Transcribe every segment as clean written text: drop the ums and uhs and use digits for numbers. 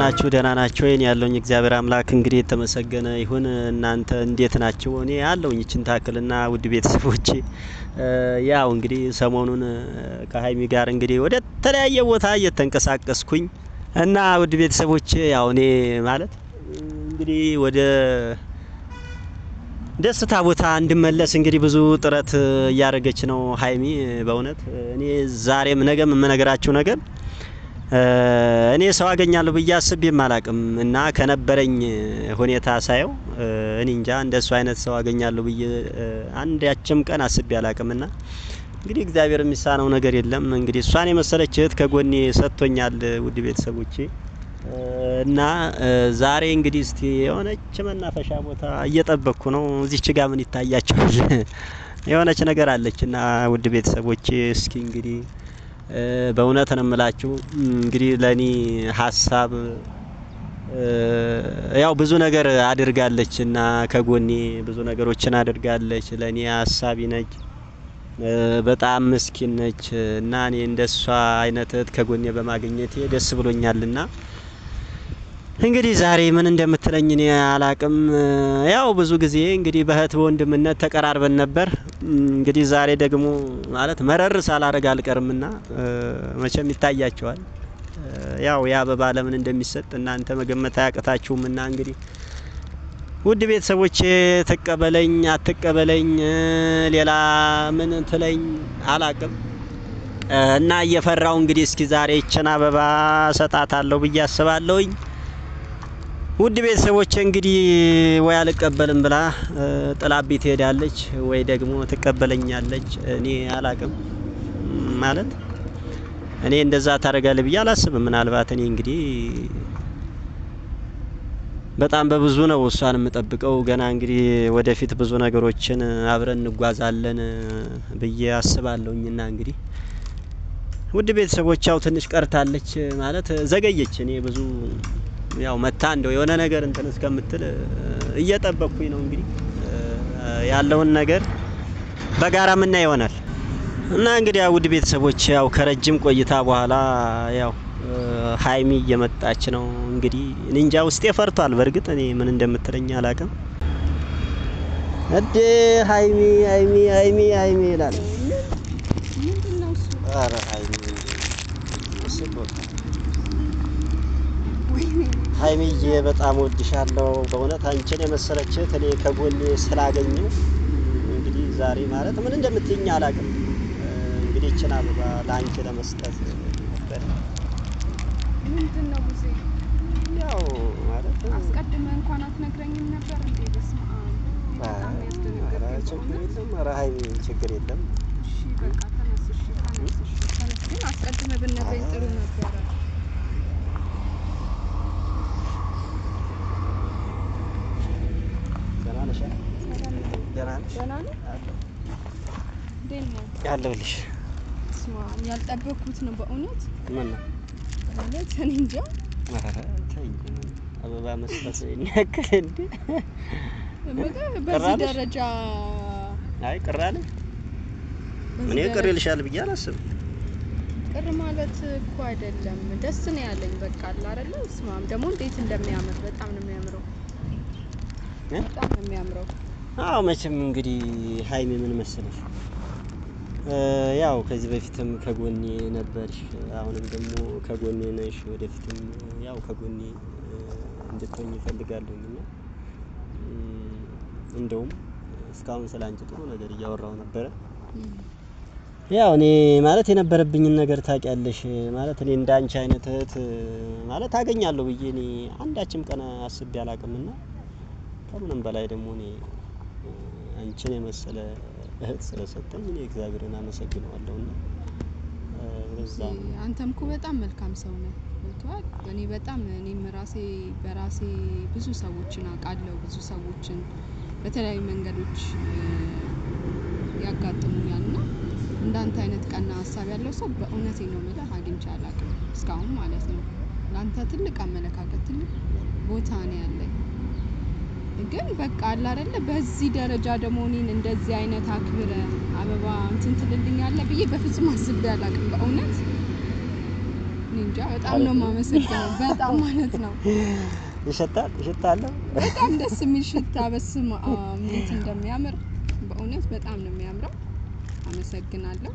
ናችሁ? ደህና ናችሁ? እኔ ያለውኝ እግዚአብሔር አምላክ እንግዲህ የተመሰገነ ይሁን። እናንተ እንዴት ናችሁ? እኔ ያለውኝ እቺን ታክልና ውድ ቤተሰቦቼ ያው እንግዲህ ሰሞኑን ከሀይሚ ጋር እንግዲህ ወደ ተለያየ ቦታ እየተንቀሳቀስኩኝ እና ውድ ቤተሰቦቼ ያው እኔ ማለት እንግዲህ ወደ ደስታ ቦታ እንድመለስ እንግዲህ ብዙ ጥረት እያደረገች ነው ሀይሚ። በእውነት እኔ ዛሬም ነገም የምነግራችሁ ነገር እኔ ሰው አገኛለሁ ብዬ አስቤም አላቅም እና ከነበረኝ ሁኔታ ሳየው እኔ እንጃ እንደሱ አይነት ሰው አገኛለሁ ብዬ አንዳችም ቀን አስቤ አላቅምና እንግዲህ እግዚአብሔር የሚሳነው ነገር የለም። እንግዲህ እሷን የመሰለች እህት ከጎኔ ሰጥቶኛል ውድ ቤተሰቦቼ እና ዛሬ እንግዲህ እስቲ የሆነች መናፈሻ ቦታ እየጠበቅኩ ነው። እዚች ጋር ምን ይታያችኋል? የሆነች ነገር አለችና ውድ ቤተሰቦቼ እስኪ እንግዲህ በእውነት ነው የምላችሁ እንግዲህ ለኔ ሀሳብ ያው ብዙ ነገር አድርጋለችና ከጎኔ ብዙ ነገሮችን አድርጋለች። ለኔ ሀሳቢ ነች፣ በጣም ምስኪን ነች እና እኔ እንደሷ አይነት እህት ከጎኔ በማግኘቴ ደስ ብሎኛልና እንግዲህ ዛሬ ምን እንደምትለኝ እኔ አላቅም። ያው ብዙ ጊዜ እንግዲህ በእህት በወንድምነት ተቀራርበን ነበር። እንግዲህ ዛሬ ደግሞ ማለት መረር ሳላረግ አልቀርምና መቼም ይታያቸዋል። ያው ያ አበባ ለምን እንደሚሰጥ እናንተ መገመት አያቅታችሁምና እንግዲህ ውድ ቤተሰቦቼ ተቀበለኝ አትቀበለኝ ሌላ ምን ትለኝ አላቅም እና እየፈራው እንግዲህ እስኪ ዛሬ እቺን አበባ ሰጣታለሁ ብዬ አስባለሁኝ። ውድ ቤተሰቦቼ እንግዲህ ወይ አልቀበልም ብላ ጥላቤ ትሄዳለች ወይ ደግሞ ትቀበለኛለች። እኔ አላቅም ማለት እኔ እንደዛ ታደርጋለች ብዬ አላስብም። ምናልባት እኔ እንግዲህ በጣም በብዙ ነው እሷን የምጠብቀው። ገና እንግዲህ ወደፊት ብዙ ነገሮችን አብረን እንጓዛለን ብዬ አስባለሁኝና እንግዲህ ውድ ቤተሰቦች ያው ትንሽ ቀርታለች ማለት ዘገየች። እኔ ብዙ ያው መታ እንደው የሆነ ነገር እንትን እስከምትል እየጠበቅኩኝ ነው። እንግዲህ ያለውን ነገር በጋራ ምና ይሆናል እና እንግዲህ ያው ውድ ቤተሰቦች ያው ከረጅም ቆይታ በኋላ ያው ሀይሚ እየመጣች ነው። እንግዲህ እንጃ ውስጤ ፈርቷል። በርግጥ እኔ ምን እንደምትለኝ አላቅም። እዴ ሀይሚ ሀይሚ ሀይሚ ሀይሚ ይላል። አረ ሀይሚ ሀይሚዬ በጣም ወድሻለሁ በእውነት አንቺን የመሰለች እኔ ከጎኔ ስላገኘው እንግዲህ ዛሬ ማለት ምን እንደምትይኝ አላቅም። እንግዲህ እቺን አበባ ለአንቺ ለመስጠት ነበር። ምንድነው ብዙ ያው ማለት አስቀድመህ እንኳን አትነግረኝም ነበር እንዴ? በስመ አብ በጣም ያስደነገጥኩኝ። ኧረ ሀይሚ ችግር የለም። እሺ በቃ ተነስ። ግን አስቀድመህ ብትነግረኝ ጥሩ ነበር። ያለሁልሽ ስማ ያልጠበቅኩት ነው በእውነት። ምን ነው ማለት እኔ እንጃ። አበባ መስጠት ያክል እንዴ? በዚህ ደረጃ አይ ቅር አለኝ። እኔ ቅር ይልሻል ብዬ አላስብም። ቅር ማለት እኮ አይደለም ደስ ነው ያለኝ። በቃ አይደለ? ስማም ደግሞ እንዴት እንደሚያምር በጣም ነው የሚያምረው። በጣም ነው የሚያምረው። አዎ መቼም እንግዲህ ሀይሚ ምን መሰለሽ ያው ከዚህ በፊትም ከጎኔ ነበርሽ፣ አሁንም ደግሞ ከጎኔ ነሽ፣ ወደፊትም ያው ከጎኔ እንድትሆኝ እፈልጋለሁና እንደውም እስካሁን ስላንቺ ጥሩ ነገር እያወራው ነበረ። ያው እኔ ማለት የነበረብኝን ነገር ታውቂያለሽ። ማለት እኔ እንዳንቺ አይነት እህት ማለት አገኛለሁ ብዬ እኔ አንዳችም ቀን አስቤ አላቅምና ከምንም በላይ ደግሞ እኔ አንቺን የመሰለ እህት ስለሰጠኝ እኔ እግዚአብሔርን አመሰግነዋለሁና በዛ አንተም እኮ በጣም መልካም ሰው ነህ። ወጥቷል እኔ በጣም እኔም በራሴ ብዙ ሰዎችን አውቃለሁ። ብዙ ሰዎችን በተለያዩ መንገዶች ያጋጥሙኛልና እንዳንተ አይነት ቀና ሀሳብ ያለው ሰው በእውነቴ ነው የምልህ አግኝቼ አላውቅም እስካሁን ማለት ነው። ላንተ ትልቅ አመለካከት ትልቅ ቦታ ነው ያለኝ። ግን በቃ አለ አይደለ በዚህ ደረጃ ደግሞ እኔን እንደዚህ አይነት አክብረ አበባ እንትን ትልልኛለህ ብዬ በፍጹም አስቤ አላውቅም በእውነት እንጃ በጣም ነው የማመሰግነው በጣም ማለት ነው። ይሸታል በጣም ደስ የሚል ሽታ በስመ አብ እንዴት እንደሚያምር በእውነት በጣም ነው የሚያምረው። አመሰግናለሁ።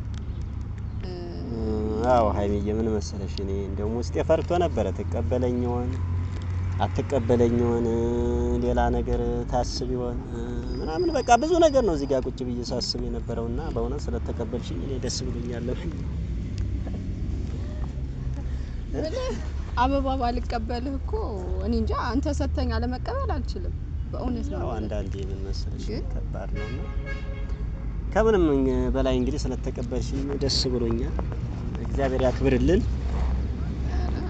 አዎ ሀይሚዬ ምን መሰለሽ እኔ እንደውም ውስጤ ፈርቶ ነበረ ትቀበለኝ ይሆን አትቀበለኝ ይሆን ሌላ ነገር ታስብ ይሆን ምናምን በቃ ብዙ ነገር ነው እዚህ ጋር ቁጭ ብዬ ሳስብ የነበረውና በእውነት ስለተቀበልሽኝ እኔ ደስ ብሎኛል። አበባ ባልቀበልህ እኮ እኔ እንጃ አንተ ሰተኛ ለመቀበል አልችልም በእውነት ነው። ያው አንዳንዴ ምን መሰለሽ ከባድ ነውና ከምንም በላይ እንግዲህ ስለተቀበልሽኝ ደስ ብሎኛል። እግዚአብሔር ያክብርልን።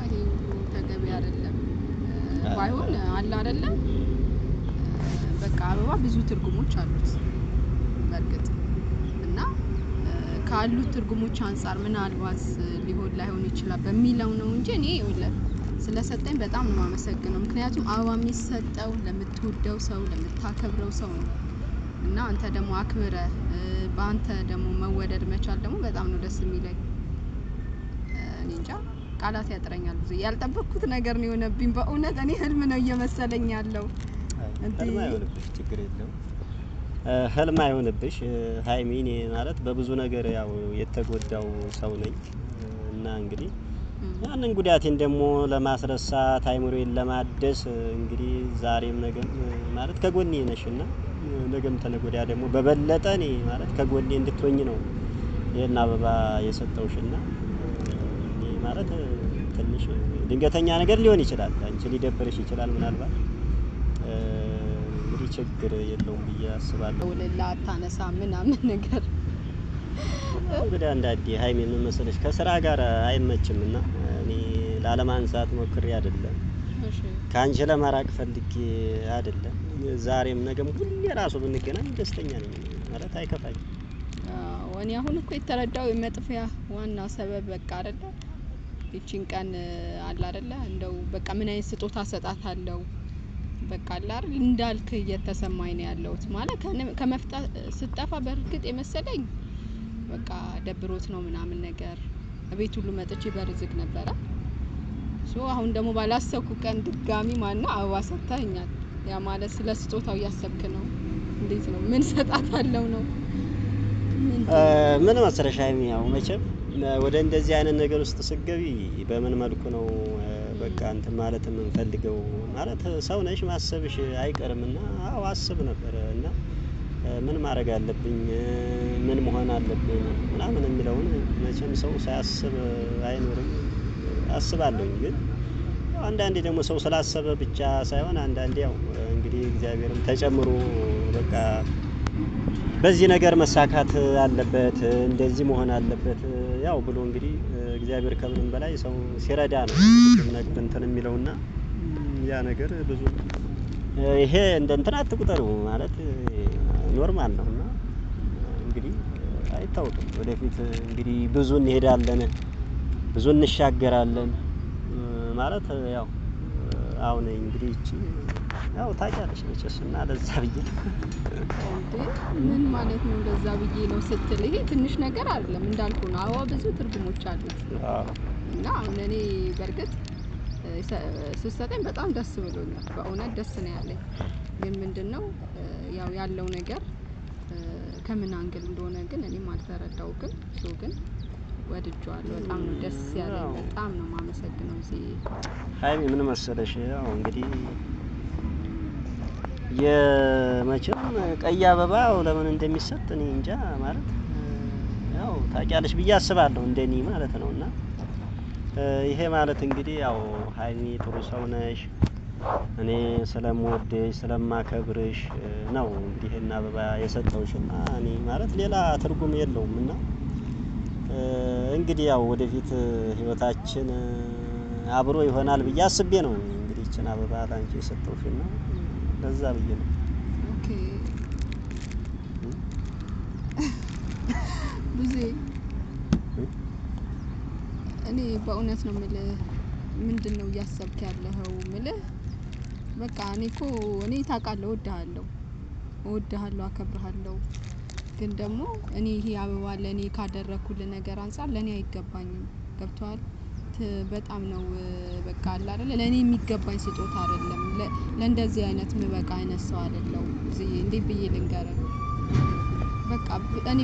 ይሄ ተገቢ አይደለም ባይሆን አለ አይደለም በቃ አበባ ብዙ ትርጉሞች አሉት በርግጥ እና ካሉት ትርጉሞች አንፃር ምናልባት ሊሆን ላይሆን ይችላል በሚለው ነው እንጂ እኔ ስለሰጠኝ በጣም ነው የማመሰግነው። ምክንያቱም አበባ የሚሰጠው ለምትወደው ሰው ለምታከብረው ሰው ነው እና አንተ ደግሞ አክብረህ በአንተ ደግሞ መወደድ መቻል ደግሞ በጣም ነው ደስ የሚለኝ። እኔ እንጃ ቃላት ያጥረኛል። ብዙ ያልጠበቅኩት ነገር ነው የሆነብኝ በእውነት እኔ ህልም ነው እየመሰለኝ ያለው። ህልም አይሆንብሽ ችግር የለውም። ህልም አይሆንብሽ ሀይሚ እኔ ማለት በብዙ ነገር ያው የተጎዳው ሰው ነኝ እና እንግዲህ ያንን ጉዳቴን ደግሞ ለማስረሳት አይምሮዬን ለማደስ እንግዲህ ዛሬም ነገም ማለት ከጎኔ ነሽና ነገም ተነገ ወዲያ ደግሞ በበለጠ እኔ ማለት ከጎኔ እንድትሆኝ ነው ይሄን አበባ የሰጠውሽና እኔ ማለት ትንሽ ድንገተኛ ነገር ሊሆን ይችላል አንቺ ሊደብርሽ ይችላል ምናልባት እንግዲህ ችግር የለውም ብዬ አስባለሁ። ወለላ አታነሳ ምናምን ነገር እንግዲህ አንዳንዴ ሀይሚ ምን መሰለሽ ከስራ ጋር አይመችምና እኔ ላለማንሳት ሞክሬ አይደለም ካንቺ ለማራቅ ፈልጌ አይደለም ዛሬም ነገም ሁሌ ራሱ ብንገናኝ ደስተኛ ነኝ ማለት አይከፋኝም። እኔ አሁን እኮ የተረዳው የመጥፊያ ዋና ሰበብ በቃ አይደለ እቺን ቀን አለ አይደለ እንደው በቃ ምን አይነት ስጦታ ሰጣታለሁ በቃ አለ አይደል እንዳልክ እየተሰማኝ ነው ያለውት ማለት ከመፍጣ ስጠፋ በርግጥ የመሰለኝ በቃ ደብሮት ነው ምናምን ነገር ቤት ሁሉ መጥቼ በርዝግ ነበረ። አሁን ደግሞ ባላሰብኩ ቀን ድጋሚ ማነው አበባ ሰጥተኸኛል ያ ማለት ስለ ስጦታው እያሰብክ ነው እንዴት ነው ምን ሰጣታለሁ ነው? ምን መሰለሽ ሀይሚ ያው መቼም ወደ እንደዚህ አይነት ነገር ውስጥ ስትገቢ በምን መልኩ ነው በቃ እንትን ማለት የምንፈልገው ማለት ሰው ነሽ ማሰብሽ አይቀርምና አዎ አስብ ነበር እና ምን ማድረግ አለብኝ ምን መሆን አለብኝ ምናምን የሚለውን መቼም ሰው ሳያስብ አይኖርም አስባለሁ። ግን አንዳንዴ ደግሞ ሰው ስላሰበ ብቻ ሳይሆን አንዳንዴ ያው እንግዲህ እግዚአብሔርም ተጨምሮ በቃ በዚህ ነገር መሳካት አለበት እንደዚህ መሆን አለበት ያው ብሎ እንግዲህ እግዚአብሔር ከምንም በላይ ሰው ሲረዳ ነው ነገር እንትን የሚለውና ያ ነገር ብዙ ይሄ እንደ እንትን አትቁጠሩ ማለት ኖርማል ነውና እንግዲህ አይታወቅም ወደፊት እንግዲህ ብዙ እንሄዳለን ብዙ እንሻገራለን ማለት ያው አሁን እንግዲህ እቺ ያው ታውቂያለሽ መቼስና ለዛ ብዬ ምን ማለት ነው ለዛ ብዬ ነው ስትል ይሄ ትንሽ ነገር አይደለም እንዳልኩ ነው። አዎ ብዙ ትርጉሞች አሉት እና አሁን እኔ በርግጥ ስትሰጠኝ በጣም ደስ ብሎኛል በእውነት ደስ ነው ያለኝ። ግን ምንድነው ያው ያለው ነገር ከምን አንግል እንደሆነ ግን እኔም አልተረዳው ግን ወድጄዋለሁ በጣም ነው ደስ ያለኝ በጣም ነው የማመሰግነው። እዚህ ሀይሚ ምን መሰለሽ ያው እንግዲህ የመቼም ቀይ አበባ ለምን እንደሚሰጥ እኔ እንጃ ማለት ያው ታውቂያለሽ ብዬ አስባለሁ እንደኔ ማለት ነውና ይሄ ማለት እንግዲህ ያው ሀይሚ ጥሩ ሰው ነሽ እኔ ስለምወድሽ ስለማከብርሽ ነው እንግዲህ ይሄን አበባ የሰጠውሽና እኔ ማለት ሌላ ትርጉም የለውምና እንግዲህ ያው ወደፊት ህይወታችን አብሮ ይሆናል ብዬ አስቤ ነው እንግዲህ እቺን አበባ ላንቺ የሰጠውሽና ለዛ ብዬ ነው። ኦኬ ብዙ እኔ በእውነት ነው የምልህ ምንድነው እያሰብክ ያለኸው የምልህ በቃ እኔ ታውቃለህ እወድሃለሁ አከብርሃለሁ ግን ደግሞ እኔ ይሄ አበባ ለኔ ካደረኩልህ ነገር አንፃር ለኔ አይገባኝም ገብቶሃል? በጣም ነው በቃ አለ አይደል ለኔ የሚገባኝ ስጦታ አይደለም። ለእንደዚህ አይነት ምበቃ አይነት ሰው አይደለሁም። እንዴት ብዬ ልንገርህ? በቃ እኔ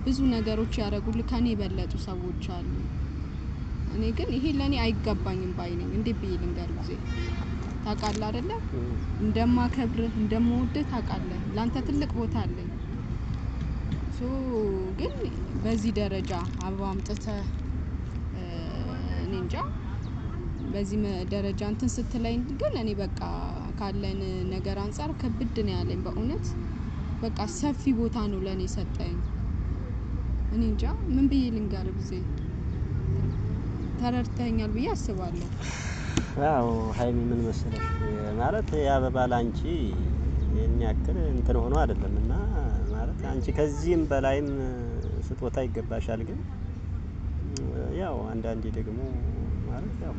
ብዙ ነገሮች ያደረጉልኝ ከኔ የበለጡ ሰዎች አሉ። እኔ ግን ይሄ ለኔ አይገባኝም ባይ ነኝ። እንዴት ብዬ ልንገርህ? ጊዜ ታውቃለህ አይደለ እንደማከብርህ እንደምወድህ ታውቃለህ። ላንተ ትልቅ ቦታ አለኝ። ግን በዚህ ደረጃ አበባ አምጥተህ እኔ እንጃ በዚህ ደረጃ እንትን ስትለኝ ግን እኔ በቃ ካለን ነገር አንፃር ከብድ ነው ያለኝ በእውነት በቃ ሰፊ ቦታ ነው ለኔ ሰጠኝ። እኔ እንጃ ምን ብዬ ልንገርህ? ጊዜ ተረድተኸኛል ብዬ አስባለሁ። አዎ ሀይሚ ምን መሰለሽ ማለት የአበባ ላንቺ ይሄን ያክል እንትን ሆኖ አይደለምና ማለት አንቺ ከዚህም በላይም ስጦታ ይገባሻል። ግን ያው አንዳንዴ ደግሞ ማለት ያው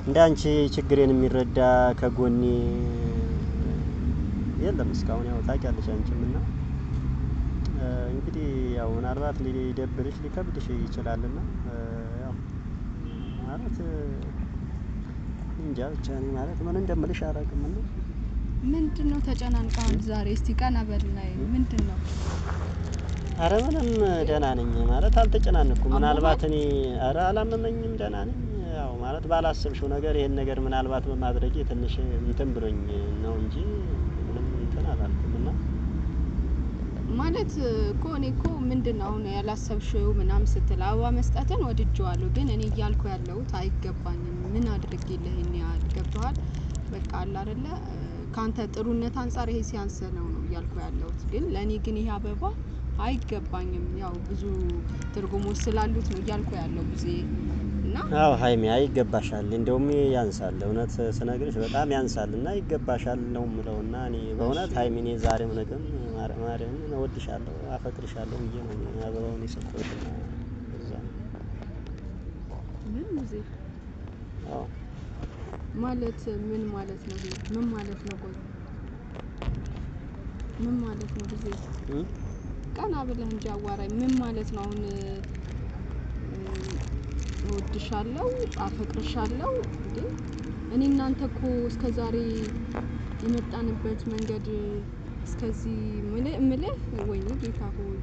እንዳንቺ ችግሬን የሚረዳ ከጎኔ የለም እስካሁን ያው ታውቂያለሽ አንቺም እና እንግዲህ ያው ምናልባት ሊደብርሽ ሊከብድሽ ይችላልና ያው ማለት እንጃ ብቻ እኔ ማለት ምን እንደምልሽ አላውቅም። እና ምንድነው ተጨናንቀሃል ዛሬ? እስቲ ቀና በል ላይ ምንድነው? ኧረ ምንም ደህና ነኝ ማለት አልተጨናነኩም። ምናልባት እኔ ኧረ አላመመኝም ደህና ነኝ። ያው ማለት ባላሰብሽው ነገር ይሄን ነገር ምናልባት በማድረጌ ትንሽ እንትን ብሎኝ ነው እንጂ ምንም እንትን አላልኩም። እና ማለት እኮ እኔ እኮ ምንድነው አሁን ያላሰብሽው ምናምን ስትል አበባ መስጠትን ወድጄዋለሁ። ግን እኔ እያልኩ ያለሁት አይገባኝም። ምን አድርጌልህ ይሄን ያህል ገብቶሃል? በቃ አለ አይደለ ካንተ ጥሩነት አንፃር ይሄ ሲያንስ ነው እያልኩ ያለሁት። ግን ለኔ ግን ይሄ አበባ አይገባኝም። ያው ብዙ ትርጉሞች ስላሉት ነው እያልኩ ያለው ጊዜ እና አዎ ሀይሚ አይገባሻል። እንደውም ያንሳል እውነት ስነግርሽ በጣም ያንሳልና ይገባሻል ነው የምለውና እኔ በእውነት ሀይሚ እኔ ዛሬም ነገም ማርያምን እወድሻለሁ አፈቅርሻለሁ ብዬ ነው እኔ አበባውን የሰጠሁትና እዛ ምን ጊዜ አዎ ማለት ምን ማለት ነው? ምን ማለት ነው? ቆይ ምን ማለት ነው? ጊዜ ቀና ብለህ እንጂ አዋራኝ። ምን ማለት ነው? አሁን እወድሻለሁ አፈቅርሻለሁ እንዴ? እኔ እናንተ እኮ እስከዛሬ የመጣንበት መንገድ እስከዚህ ምልህ ወይኔ ጌታ ሆይ